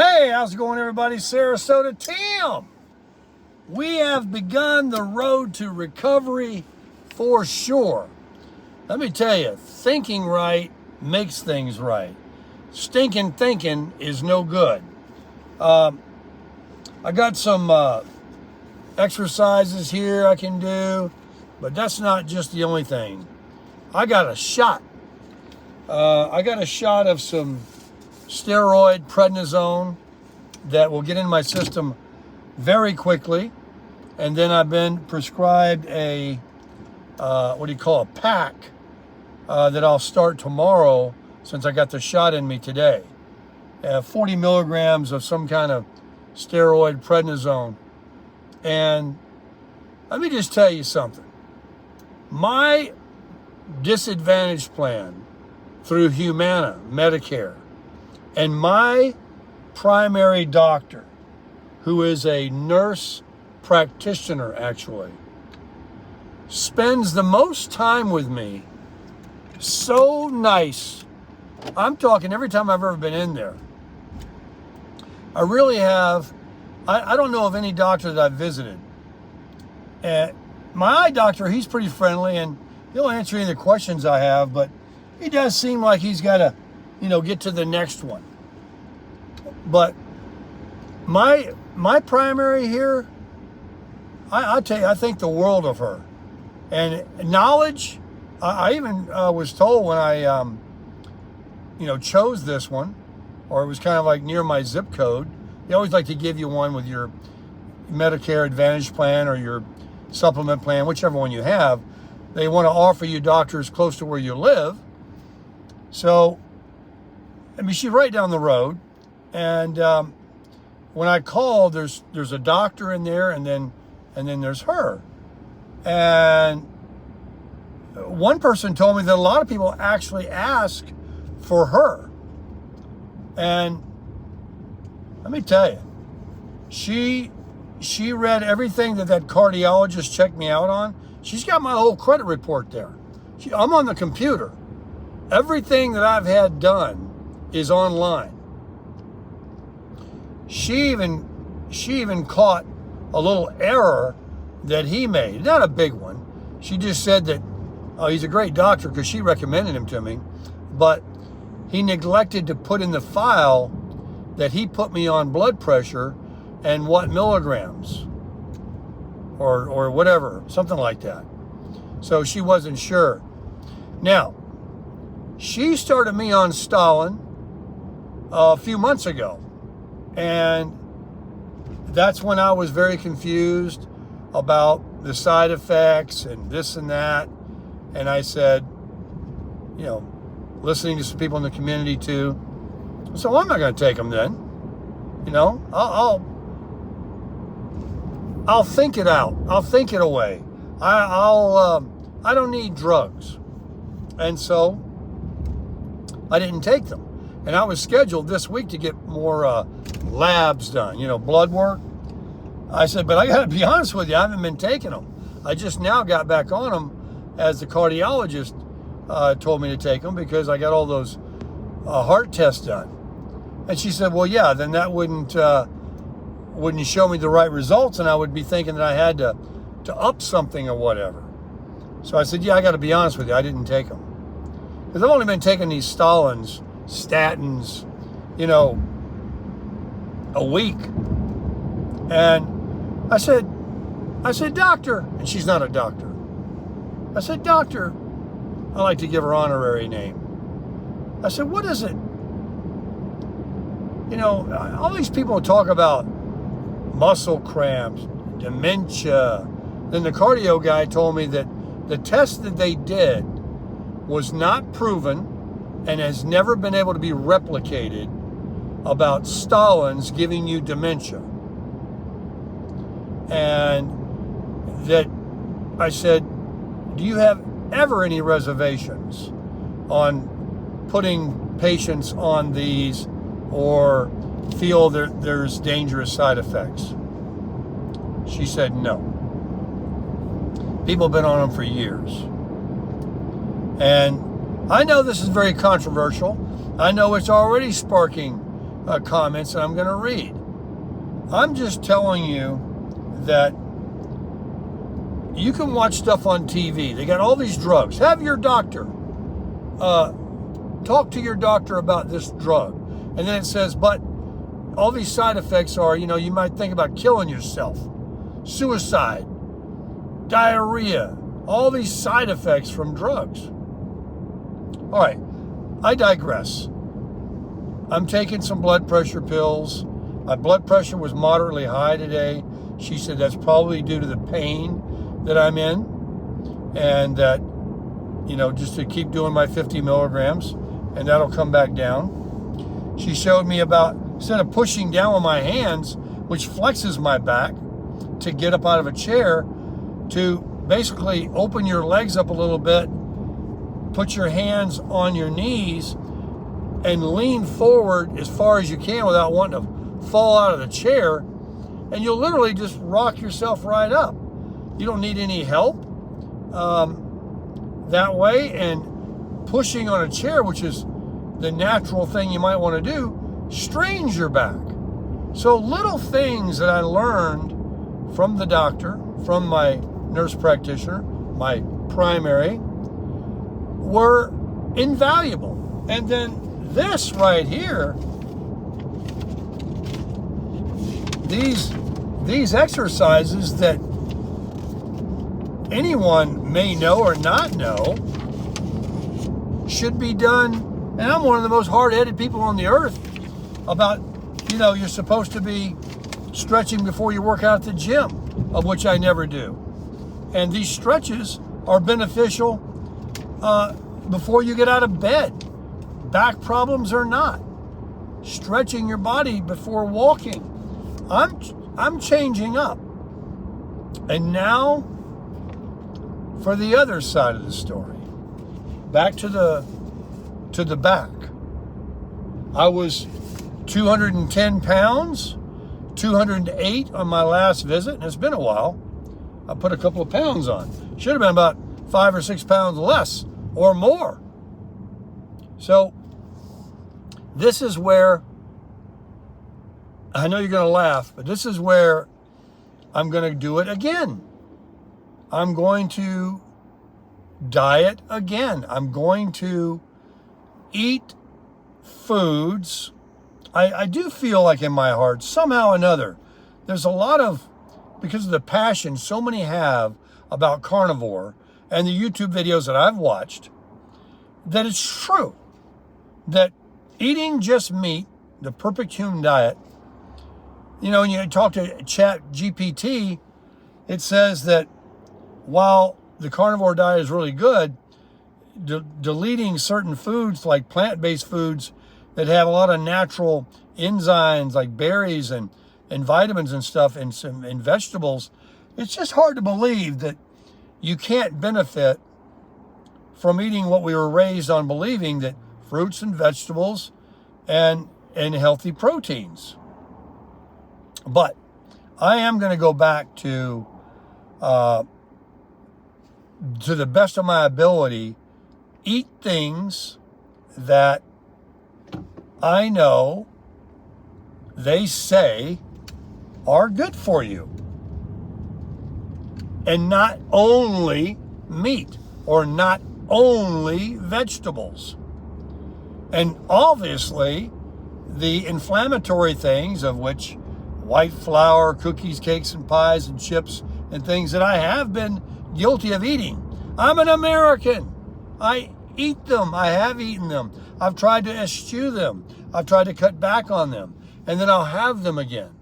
Hey, how's it going, everybody? Sarasota, Tim. We have begun the road to recovery for sure. Let me tell you, thinking right makes things right. Stinking thinking is no good. I got some exercises here I can do, but that's not just the only thing. I got a shot. I got a shot of some steroid prednisone that will get in my system very quickly. And then I've been prescribed a pack that I'll start tomorrow since I got the shot in me today. 40 milligrams of some kind of steroid prednisone. And let me just tell you something. My disadvantage plan through Humana, Medicare, and my primary doctor, who is a nurse practitioner actually, spends the most time with me. So nice. I'm talking every time I've ever been in there. I really have. I don't know of any doctor that I've visited. My eye doctor, he's pretty friendly and he'll answer any of the questions I have, but he does seem like he's got to, get to the next one. But my primary here, I tell you, I think the world of her. And knowledge, I even was told when I, chose this one, or it was kind of like near my zip code. They always like to give you one with your Medicare Advantage plan or your supplement plan, whichever one you have. They want to offer you doctors close to where you live. So, she's right down the road. And when I called, there's a doctor in there, and then there's her. And one person told me that a lot of people actually ask for her. And let me tell you, she read everything that cardiologist checked me out on. She's got my whole credit report there. I'm on the computer. Everything that I've had done is online. She even caught a little error that he made. Not a big one. She just said that, he's a great doctor because she recommended him to me, but he neglected to put in the file that he put me on blood pressure and what milligrams or whatever, something like that. So she wasn't sure. Now, she started me on Stalin a few months ago. And that's when I was very confused about the side effects and this and that. And I said, listening to some people in the community too. So I'm not going to take them then. I'll think it out. I'll think it away. I don't need drugs. And so I didn't take them. And I was scheduled this week to get more labs done, blood work. I said, but I got to be honest with you, I haven't been taking them. I just now got back on them as the cardiologist told me to take them because I got all those heart tests done. And she said, well, yeah, then that wouldn't show me the right results, and I would be thinking that I had to up something or whatever. So I said, yeah, I got to be honest with you, I didn't take them. Because I've only been taking these statins, a week. And I said, doctor, and she's not a doctor. I said, doctor, I like to give her honorary name. I said, what is it? All these people talk about muscle cramps, dementia. Then the cardio guy told me that the test that they did was not proven and has never been able to be replicated about Stalin's giving you dementia. And that I said, do you have ever any reservations on putting patients on these or feel that there's dangerous side effects? She said no. People have been on them for years. And I know this is very controversial. I know it's already sparking comments that I'm going to read. I'm just telling you that you can watch stuff on TV. They got all these drugs. Have your doctor talk to your doctor about this drug. And then it says, but all these side effects are, you might think about killing yourself, suicide, diarrhea, all these side effects from drugs. All right, I digress. I'm taking some blood pressure pills. My blood pressure was moderately high today. She said that's probably due to the pain that I'm in, and that, just to keep doing my 50 milligrams, and that'll come back down. She showed me about, instead of pushing down with my hands, which flexes my back to get up out of a chair, to basically open your legs up a little bit, put your hands on your knees, and lean forward as far as you can without wanting to fall out of the chair, and you'll literally just rock yourself right up. You don't need any help that way, and pushing on a chair, which is the natural thing you might want to do, strains your back. So little things that I learned from the doctor, from my nurse practitioner, my primary, were invaluable. And then this right here, these exercises that anyone may know or not know should be done. And I'm one of the most hard-headed people on the earth about, you're supposed to be stretching before you work out at the gym, of which I never do. And these stretches are beneficial before you get out of bed. Back problems or not. Stretching your body before walking. I'm changing up. And now for the other side of the story. Back to the back. I was 210 pounds, 208 on my last visit, and it's been a while. I put a couple of pounds on. Should have been about 5 or 6 pounds less or more. So this is where, I know you're going to laugh, but this is where I'm going to do it again. I'm going to diet again. I'm going to eat foods. I do feel like in my heart, somehow or another, there's a lot of, because of the passion so many have about carnivore and the YouTube videos that I've watched, that it's true that eating just meat, the perfect human diet, when you talk to Chat GPT, it says that while the carnivore diet is really good, deleting certain foods like plant-based foods that have a lot of natural enzymes like berries and vitamins and stuff and vegetables, it's just hard to believe that you can't benefit from eating what we were raised on believing, that fruits and vegetables and healthy proteins. But I am going to go back to the best of my ability, eat things that I know they say are good for you. And not only meat or not only vegetables. And obviously, the inflammatory things, of which white flour, cookies, cakes, and pies, and chips, and things that I have been guilty of eating. I'm an American. I eat them. I have eaten them. I've tried to eschew them. I've tried to cut back on them. And then I'll have them again.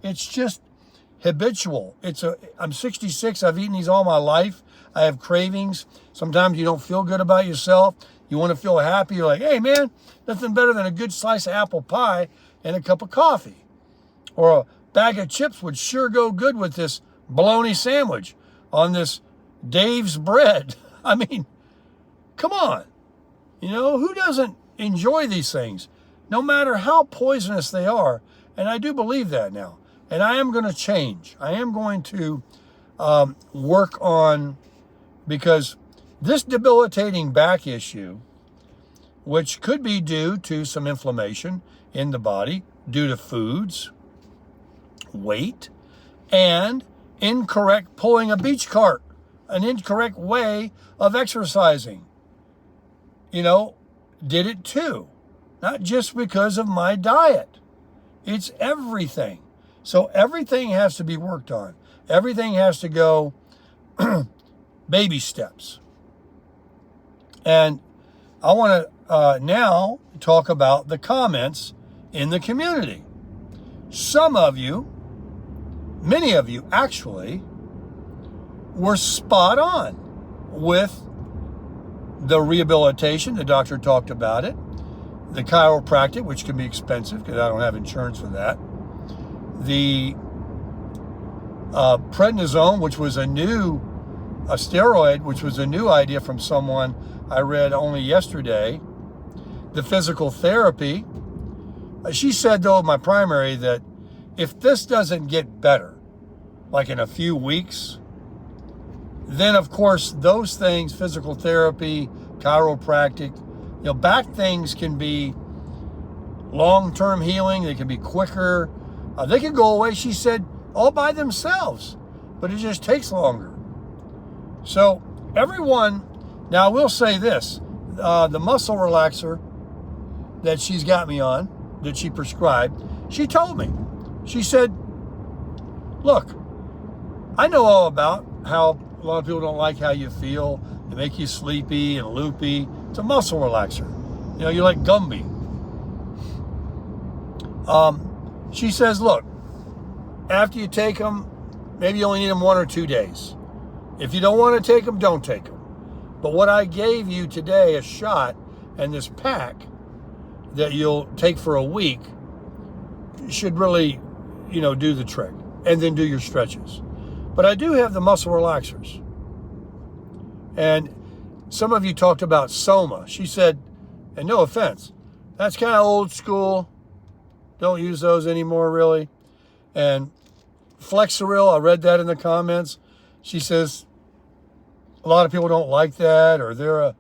It's just habitual. I'm 66. I've eaten these all my life. I have cravings. Sometimes you don't feel good about yourself. You want to feel happy. You're like, hey man, nothing better than a good slice of apple pie and a cup of coffee. Or a bag of chips would sure go good with this bologna sandwich on this Dave's bread. I mean, come on. Who doesn't enjoy these things? No matter how poisonous they are. And I do believe that now. And I am going to change. I am going to work on, because this debilitating back issue, which could be due to some inflammation in the body, due to foods, weight, and incorrect pulling a beach cart, an incorrect way of exercising. Did it too. Not just because of my diet. It's everything. So everything has to be worked on. Everything has to go baby steps. And I want to now talk about the comments in the community. Some of you, many of you actually, were spot on with the rehabilitation. The doctor talked about it. The chiropractic, which can be expensive because I don't have insurance for that. The prednisone, which was a steroid, which was a new idea from someone I read only yesterday. The physical therapy. She said, though, my primary, that if this doesn't get better, like in a few weeks, then of course those things, physical therapy, chiropractic, back things can be long-term healing. They can be quicker. They can go away, she said, all by themselves, but it just takes longer. So everyone, now I will say this, the muscle relaxer that she's got me on, that she prescribed, she told me, she said, look, I know all about how a lot of people don't like how you feel. They make you sleepy and loopy. It's a muscle relaxer. You're like Gumby. She says, look, after you take them, maybe you only need them 1 or 2 days. If you don't want to take them, don't take them. But what I gave you today, a shot and this pack that you'll take for a week, should really, do the trick. And then do your stretches. But I do have the muscle relaxers. And some of you talked about Soma. She said, and no offense, that's kind of old school. Don't use those anymore, really. And Flexeril, I read that in the comments. She says a lot of people don't like that, or they're a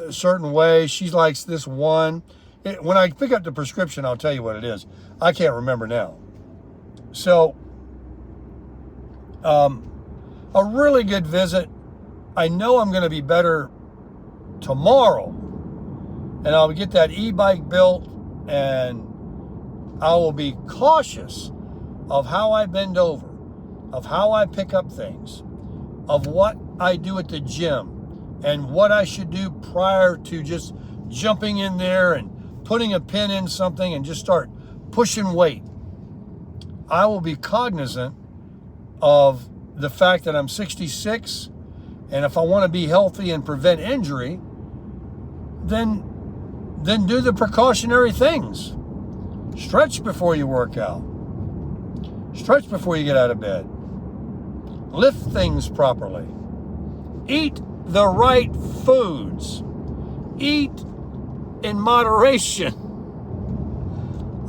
certain way. She likes this one. When I pick up the prescription, I'll tell you what it is. I can't remember now. So, a really good visit. I know I'm going to be better tomorrow, and I'll get that e-bike built, and I will be cautious of how I bend over, of how I pick up things, of what I do at the gym, and what I should do prior to just jumping in there and putting a pin in something and just start pushing weight. I will be cognizant of the fact that I'm 66, and if I want to be healthy and prevent injury, then do the precautionary things. Stretch before you work out. Stretch before you get out of bed. Lift things properly. Eat the right foods. Eat in moderation.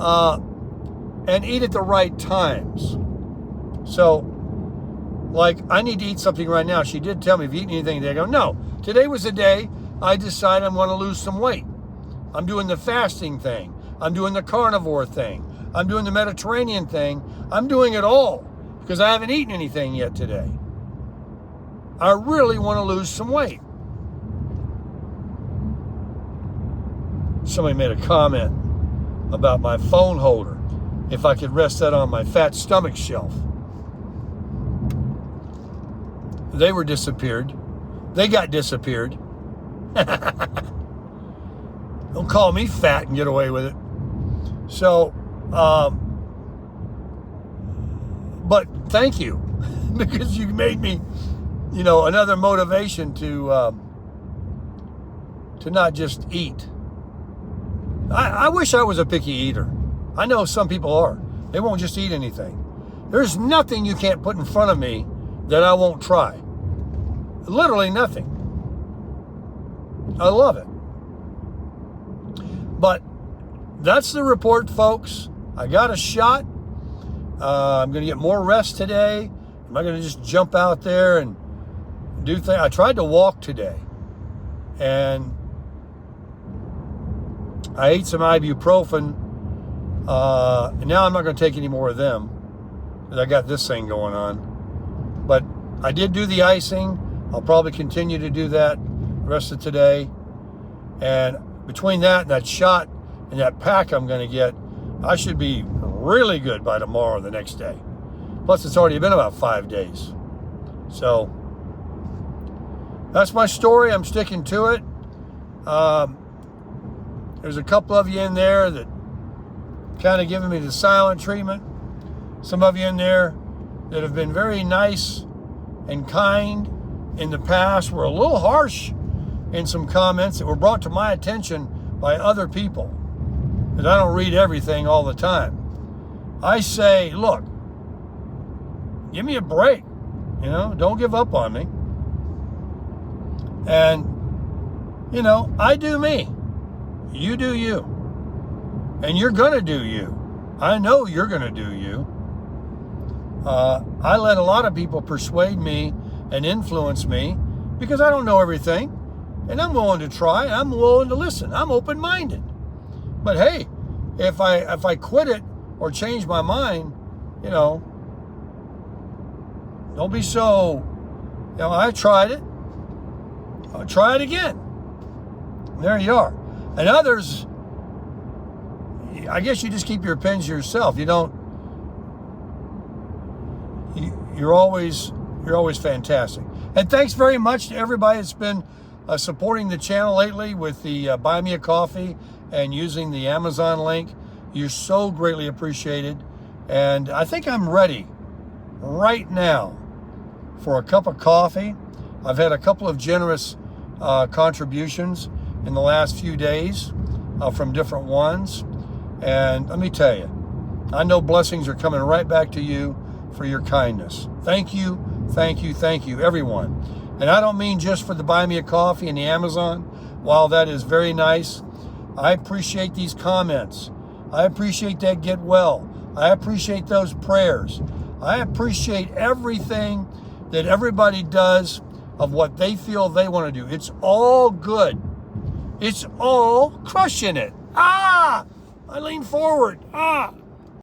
And eat at the right times. So, like, I need to eat something right now. She did tell me, if you eat anything today, I go, no. Today was the day I decided I'm going to lose some weight. I'm doing the fasting thing. I'm doing the carnivore thing. I'm doing the Mediterranean thing. I'm doing it all because I haven't eaten anything yet today. I really want to lose some weight. Somebody made a comment about my phone holder, if I could rest that on my fat stomach shelf. They were disappeared. They got disappeared. Don't call me fat and get away with it. So, but thank you, because you made me, another motivation to not just eat. I wish I was a picky eater. I know some people are. They won't just eat anything. There's nothing you can't put in front of me that I won't try. Literally nothing. I love it. But that's the report, folks. I got a shot. I'm going to get more rest today. I'm not going to just jump out there and do things. I tried to walk today, and I ate some ibuprofen And now I'm not going to take any more of them because I got this thing going on. But I did do the icing. I'll probably continue to do that the rest of today. And between that and that shot and that pack I'm going to get, I should be really good by tomorrow, the next day. Plus, it's already been about 5 days. So that's my story. I'm sticking to it. There's a couple of you in there that kind of giving me the silent treatment. Some of you in there that have been very nice and kind in the past were a little harsh in some comments that were brought to my attention by other people. Because I don't read everything all the time. I say, look, give me a break. Don't give up on me. And, I do me. You do you. And you're going to do you. I know you're going to do you. I let a lot of people persuade me and influence me because I don't know everything. And I'm willing to try. I'm willing to listen. I'm open-minded. But hey, if I quit it or change my mind, don't be so, I tried it. I'll try it again. There you are. And others, I guess you just keep your opinions to yourself. You're always fantastic. And thanks very much to everybody that's been supporting the channel lately with the Buy Me a Coffee and using the Amazon link. You're so greatly appreciated. And I think I'm ready right now for a cup of coffee. I've had a couple of generous contributions in the last few days from different ones. And let me tell you, I know blessings are coming right back to you for your kindness. Thank you, thank you, thank you, everyone. And I don't mean just for the Buy Me a Coffee and the Amazon. While that is very nice, I appreciate these comments. I appreciate that get well. I appreciate those prayers. I appreciate everything that everybody does of what they feel they want to do. It's all good. It's all crushing it. I lean forward.